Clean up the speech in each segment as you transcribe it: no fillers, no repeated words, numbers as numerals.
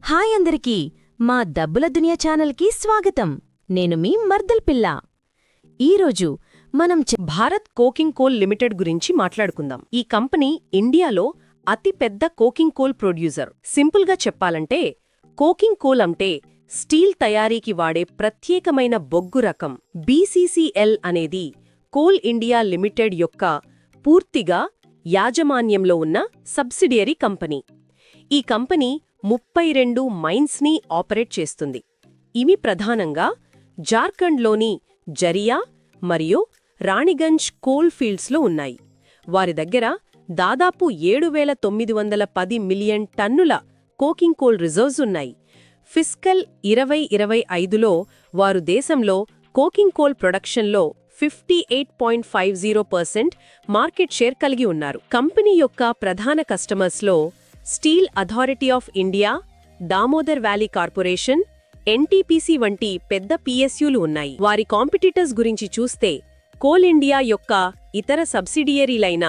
Hi అందరికీ మా డబ్బుల దునియా ఛానల్కి స్వాగతం. నేను మీ మర్దల్ పిల్ల. ఈరోజు మనం భారత్ కోకింగ్ కోల్ లిమిటెడ్ గురించి మాట్లాడుకుందాం. ఈ కంపెనీ ఇండియాలో అతి పెద్ద కోకింగ్ కోల్ ప్రొడ్యూసర్. సింపుల్గా చెప్పాలంటే కోకింగ్ కోల్ అంటే స్టీల్ తయారీకి వాడే ప్రత్యేకమైన బొగ్గు రకం. బీసీసీఎల్ అనేది కోల్ ఇండియా లిమిటెడ్ యొక్క పూర్తిగా యాజమాన్యంలో ఉన్న సబ్సిడియరీ కంపెనీ. ఈ కంపెనీ 32 మైన్స్ని ఆపరేట్ చేస్తుంది. ఇవి ప్రధానంగా జార్ఖండ్లోని జరియా మరియు రాణిగంజ్ కోల్ ఫీల్డ్స్లో ఉన్నాయి. వారి దగ్గర దాదాపు 7,910 మిలియన్ టన్నుల కోకింగ్ కోల్ రిజర్వ్స్ ఉన్నాయి. ఫిస్కల్ 2025లో వారు దేశంలో కోకింగ్ కోల్ ప్రొడక్షన్లో 58.50% మార్కెట్ షేర్ కలిగి ఉన్నారు. కంపెనీ యొక్క ప్రధాన కస్టమర్స్లో steel authority of India, Damodar valley corporation, NTPC వంటి పెద్ద పిఎస్యులు ఉన్నాయి. వారి కాంపిటీటర్స్ గురించి చూస్తే కోల్ ఇండియా యొక్క ఇతర సబ్సిడియరీలైన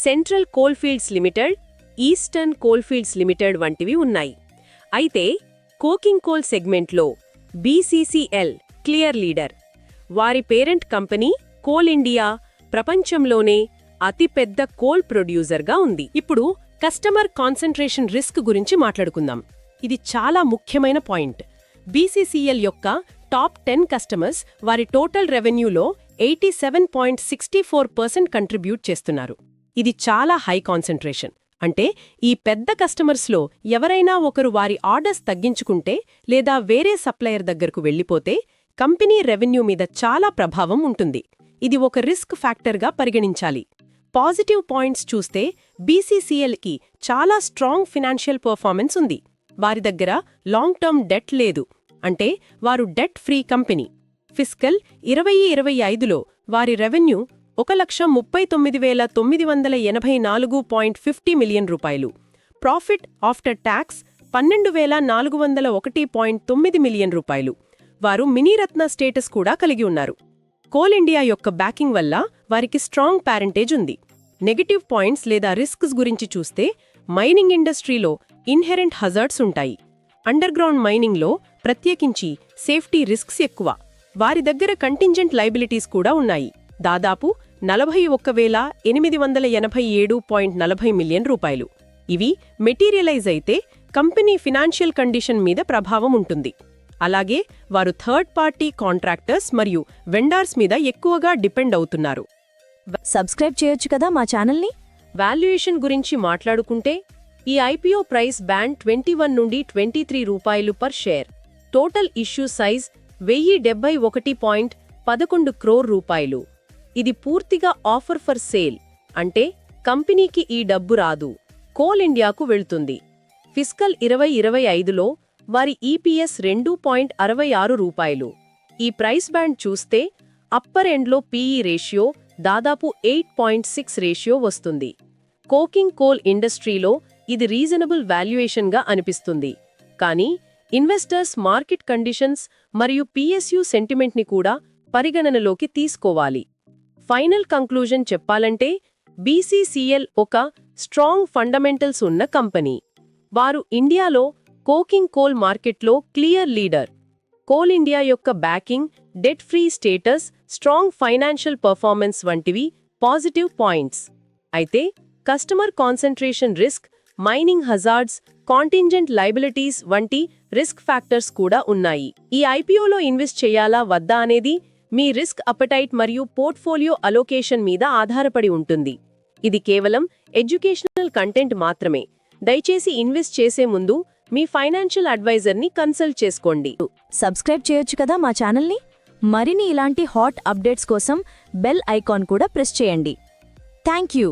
central coalfields limited, eastern coalfields limited వంటివి ఉన్నాయి. అయితే కోకింగ్ కోల్ సెగ్మెంట్లో బీసీసీఎల్ క్లియర్ లీడర్. వారి పేరెంట్ కంపెనీ కోల్ ఇండియా ప్రపంచంలోనే అతిపెద్ద కోల్ ప్రొడ్యూసర్గా ఉంది. ఇప్పుడు కస్టమర్ కాన్సంట్రేషన్ రిస్క్ గురించి మాట్లాడుకుందాం. ఇది చాలా ముఖ్యమైన పాయింట్. బీసీసీఎల్ యొక్క టాప్ 10 కస్టమర్స్ వారి టోటల్ రెవెన్యూలో 87.64% కంట్రిబ్యూట్ చేస్తున్నారు. ఇది చాలా హై కాన్సంట్రేషన్. అంటే ఈ పెద్ద కస్టమర్స్లో ఎవరైనా ఒకరు వారి ఆర్డర్స్ తగ్గించుకుంటే లేదా వేరే సప్లయర్ దగ్గరకు వెళ్ళిపోతే కంపెనీ రెవెన్యూ మీద చాలా ప్రభావం ఉంటుంది. ఇది ఒక రిస్క్ ఫ్యాక్టర్గా పరిగణించాలి. పాజిటివ్ పాయింట్స్ చూస్తే బీసీసీఎల్కి చాలా స్ట్రాంగ్ ఫినాన్షియల్ పర్ఫార్మెన్స్ ఉంది. వారి దగ్గర లాంగ్ టర్మ్ డెట్ లేదు, అంటే వారు డెట్ ఫ్రీ కంపెనీ. ఫిస్కల్ 2025లో వారి రెవెన్యూ 1,39,984.50 మిలియన్ రూపాయలు, ప్రాఫిట్ ఆఫ్టర్ ట్యాక్స్ 12,401.9 మిలియన్ రూపాయలు. వారు మినీరత్న స్టేటస్ కూడా కలిగి ఉన్నారు. కోల్ ఇండియా యొక్క బ్యాకింగ్ వల్ల వారికి స్ట్రాంగ్ ప్యారెంటేజ్ ఉంది. నెగటివ్ పాయింట్స్ లేదా రిస్క్స్ గురించి చూస్తే మైనింగ్ ఇండస్ట్రీలో ఇన్హెరెంట్ హజార్డ్స్ ఉంటాయి. అండర్గ్రౌండ్ మైనింగ్లో ప్రత్యేకించి సేఫ్టీ రిస్క్స్ ఎక్కువ. వారి దగ్గర కంటింజెంట్ లైబిలిటీస్ కూడా ఉన్నాయి, దాదాపు 41,887.40 మిలియన్ రూపాయలు. ఇవి మెటీరియలైజ్ అయితే కంపెనీ ఫినాన్షియల్ కండిషన్ మీద ప్రభావం ఉంటుంది. అలాగే వారు థర్డ్ పార్టీ కాంట్రాక్టర్స్ మరియు వెండార్స్ మీద ఎక్కువగా డిపెండ్ అవుతున్నారు. సబ్స్క్రైబ్ చేయొచ్చు కదా మా ఛానల్ని. వాల్యుయేషన్ గురించి మాట్లాడుకుంటే ఈ ఐపీఓ ప్రైస్ బ్యాండ్ 21 నుండి 23 రూపాయలు per share. Total issue size 1071.11 crore రూపాయలు. ఇది పూర్తిగా ఆఫర్ ఫర్ సేల్, అంటే కంపెనీకి ఈ డబ్బు రాదు, కోల్ ఇండియాకు వెళ్తుంది. ఫిస్కల్ 2025లో వారి ఈపీఎస్ 2.66 రూపాయలు. ఈ ప్రైస్ బ్యాండ్ చూస్తే అప్పర్ ఎండ్లో పీఈ రేషియో దాదాపు 8.6 రేషియో వస్తుంది. కోకింగ్ కోల్ ఇండస్ట్రీలో ఇది రీజనబుల్ వాల్యుయేషన్గా అనిపిస్తుంది. కానీ ఇన్వెస్టర్స్ మార్కెట్ కండిషన్స్ మరియు పిఎస్యు సెంటిమెంట్ని కూడా పరిగణనలోకి తీసుకోవాలి. ఫైనల్ కంక్లూజన్ చెప్పాలంటే బీసీసీఎల్ ఒక స్ట్రాంగ్ ఫండమెంటల్స్ ఉన్న కంపెనీ. వారు ఇండియాలో కోకింగ్ కోల్ మార్కెట్లో క్లియర్ లీడర్. కోల్ ఇండియా యొక్క backing, debt free status, strong financial performance వంటివి పాజిటివ్ పాయింట్స్. అయితే customer concentration risk, mining hazards, contingent liabilities వంటి రిస్క్ ఫ్యాక్టర్స్ కూడా ఉన్నాయి. ఈ ఐపీఓలో ఇన్వెస్ట్ చేయాలా వద్దా అనేది మీ రిస్క్ అపెటైట్ మరియు పోర్ట్ఫోలియో అలోకేషన్ మీద ఆధారపడి ఉంటుంది. ఇది కేవలం ఎడ్యుకేషనల్ కంటెంట్ మాత్రమే. దయచేసి ఇన్వెస్ట్ చేసే ముందు మీ ఫైనాన్షియల్ అడ్వైజర్ని కన్సల్ట్ చేసుకోండి. సబ్స్క్రైబ్ చేయొచ్చు కదా మా ఛానల్ని. మరిన్ని ఇలాంటి హాట్ అప్డేట్స్ కోసం బెల్ ఐకాన్ కూడా ప్రెస్ చేయండి. Thank you.